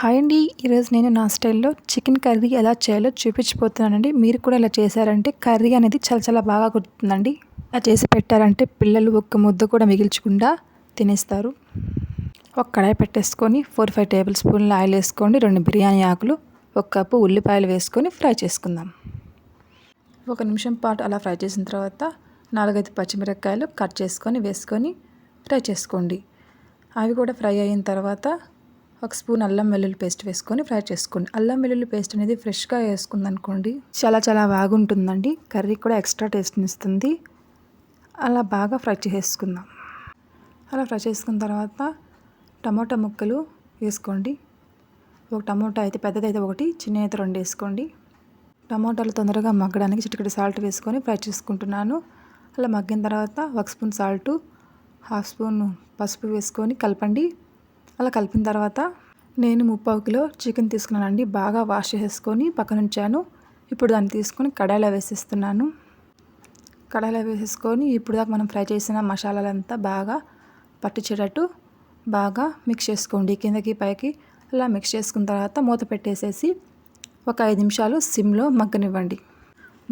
Hi అండి. ఈరోజు నేను నా స్టైల్‌లో చికెన్ కర్రీ ఎలా చేయాలో చూపించబోతున్నానండి. మీరు కూడా ఇలా చేశారంటే కర్రీ అనేది చాలా చాలా బాగా కుదురుతుందండి. ఇలా చేసి పెట్టారంటే పిల్లలు ఒక్క ముద్ద కూడా మిగిల్చకుండా తినేస్తారు. ఒక కడాయి పెట్టేసుకొని 4, 5 టేబుల్ స్పూన్ల ఆయిల్ వేసుకోండి. 2 బిర్యానీ ఆకులు, 1 కప్పు ఉల్లిపాయలు వేసుకొని ఫ్రై చేసుకుందాం. 1 నిమిషం పాటు అలా ఫ్రై చేసిన తర్వాత 4, 5 పచ్చిమిరపకాయలు కట్ చేసుకొని వేసుకొని ఫ్రై చేసుకోండి. అవి కూడా ఫ్రై అయిన తర్వాత 1 స్పూన్ అల్లం వెల్లుల్లి పేస్ట్ వేసుకొని ఫ్రై చేసుకోండి. అల్లం వెల్లుల్లి పేస్ట్ అనేది ఫ్రెష్గా వేసుకుందనుకోండి చాలా చాలా బాగుంటుందండి. కర్రీ కూడా ఎక్స్ట్రా టేస్ట్ని ఇస్తుంది. అలా బాగా ఫ్రై చేసుకుందాం. అలా ఫ్రై చేసుకున్న తర్వాత టమాటా ముక్కలు వేసుకోండి. ఒక టమాటా అయితే పెద్దదైతే 1, చిన్నది అయితే 2 వేసుకోండి. టమాటాలు తొందరగా మగ్గడానికి చిటికెడు సాల్ట్ వేసుకొని ఫ్రై చేసుకుంటున్నాను. అలా మగ్గిన తర్వాత 1 స్పూన్ సాల్టు, 1/2 స్పూన్ పసుపు వేసుకొని కలపండి. అలా కలిపిన తర్వాత నేను 3/4 కిలో చికెన్ తీసుకున్నానండి. బాగా వాష్ చేసుకొని పక్కన ఉంచాను. ఇప్పుడు దాన్ని తీసుకొని కడాయిలో వేసేస్తున్నాను. కడాయిలో వేసేసుకొని ఇప్పుడు దాకా మనం ఫ్రై చేసిన మసాలాలంతా బాగా పట్టించేటట్టు బాగా మిక్స్ చేసుకోండి. కిందకి పైకి అలా మిక్స్ చేసుకున్న తర్వాత మూత పెట్టేసేసి ఒక 5 నిమిషాలు సిమ్లో మగ్గనివ్వండి.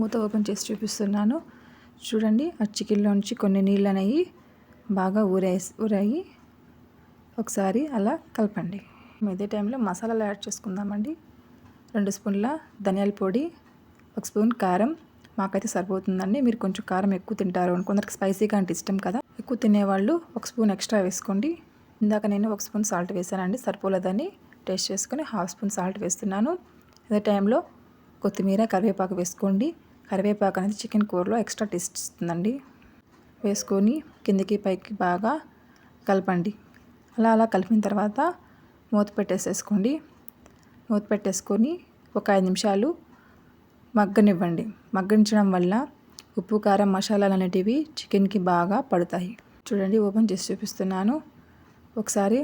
మూత ఓపెన్ చేసి చూపిస్తున్నాను. చూడండి, ఆ చికెన్లోంచి కొన్ని నీళ్ళు అనేవి బాగా ఊరాయి. ఒకసారి అలా కలపండి. ఇదే టైంలో మసాలాలు యాడ్ చేసుకుందామండి. 2 స్పూన్ల ధనియాల పొడి, 1 స్పూన్ కారం. మాకైతే సరిపోతుందండి. మీరు కొంచెం కారం ఎక్కువ తింటారు, కొందరికి స్పైసీగా అంటే ఇష్టం కదా. ఎక్కువ తినేవాళ్ళు 1 స్పూన్ ఎక్స్ట్రా వేసుకోండి. ఇందాక నేను 1 స్పూన్ సాల్ట్ వేసానండి. సరిపోలేదని టేస్ట్ చేసుకొని 1/2 స్పూన్ సాల్ట్ వేస్తున్నాను. అదే టైంలో కొత్తిమీర, కరివేపాకు వేసుకోండి. కరివేపాకు అనేది చికెన్ కూరలో ఎక్స్ట్రా టేస్ట్ ఇస్తుందండి. వేసుకొని కిందకి పైకి బాగా కలపండి. అలా కలిపిన తర్వాత మూత పెట్టేసేసుకోండి. మూత పెట్టేసుకొని ఒక 5 నిమిషాలు మగ్గనివ్వండి. మగ్గనించడం వల్ల ఉప్పు, కారం, మసాలాలు అనేటివి చికెన్కి బాగా పడతాయి. చూడండి, ఓపెన్ చేసి చూపిస్తున్నాను. ఒకసారి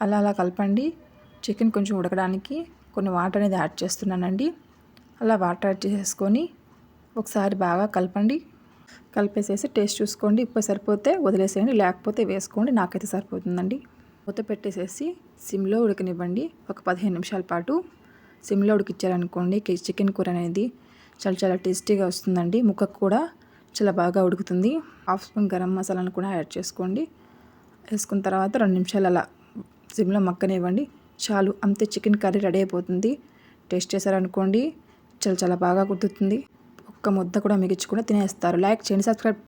అలా కలపండి. చికెన్ కొంచెం ఉడకడానికి కొన్ని వాటర్ అనేది యాడ్ చేస్తున్నానండి. అలా వాటర్ యాడ్ చేసేసుకొని ఒకసారి బాగా కలపండి. కలిపేసేసి టేస్ట్ చూసుకోండి. ఉప్పు సరిపోతే వదిలేసేయండి, లేకపోతే వేసుకోండి. నాకైతే సరిపోతుందండి. మూత పెట్టేసేసి సిమ్లో ఉడకనివ్వండి. ఒక 15 నిమిషాల పాటు సిమ్లో ఉడికించారనుకోండి చికెన్ కూర అనేది చాలా చాలా టేస్టీగా వస్తుందండి. ముక్కకు కూడా చాలా బాగా ఉడుకుతుంది. 1/2 స్పూన్ గరం మసాలాను కూడా యాడ్ చేసుకోండి. వేసుకున్న తర్వాత 2 నిమిషాలు అలా సిమ్లో మగ్గనివ్వండి. చాలు, అంతే, చికెన్ కర్రీ రెడీ అయిపోతుంది. టేస్ట్ చేశారనుకోండి చాలా చాలా బాగా కుదురుతుంది. ఒక్క ముద్ద కూడా మిగిల్చకుండా తినేస్తారు. లైక్ చేయండి, సబ్స్క్రైబ్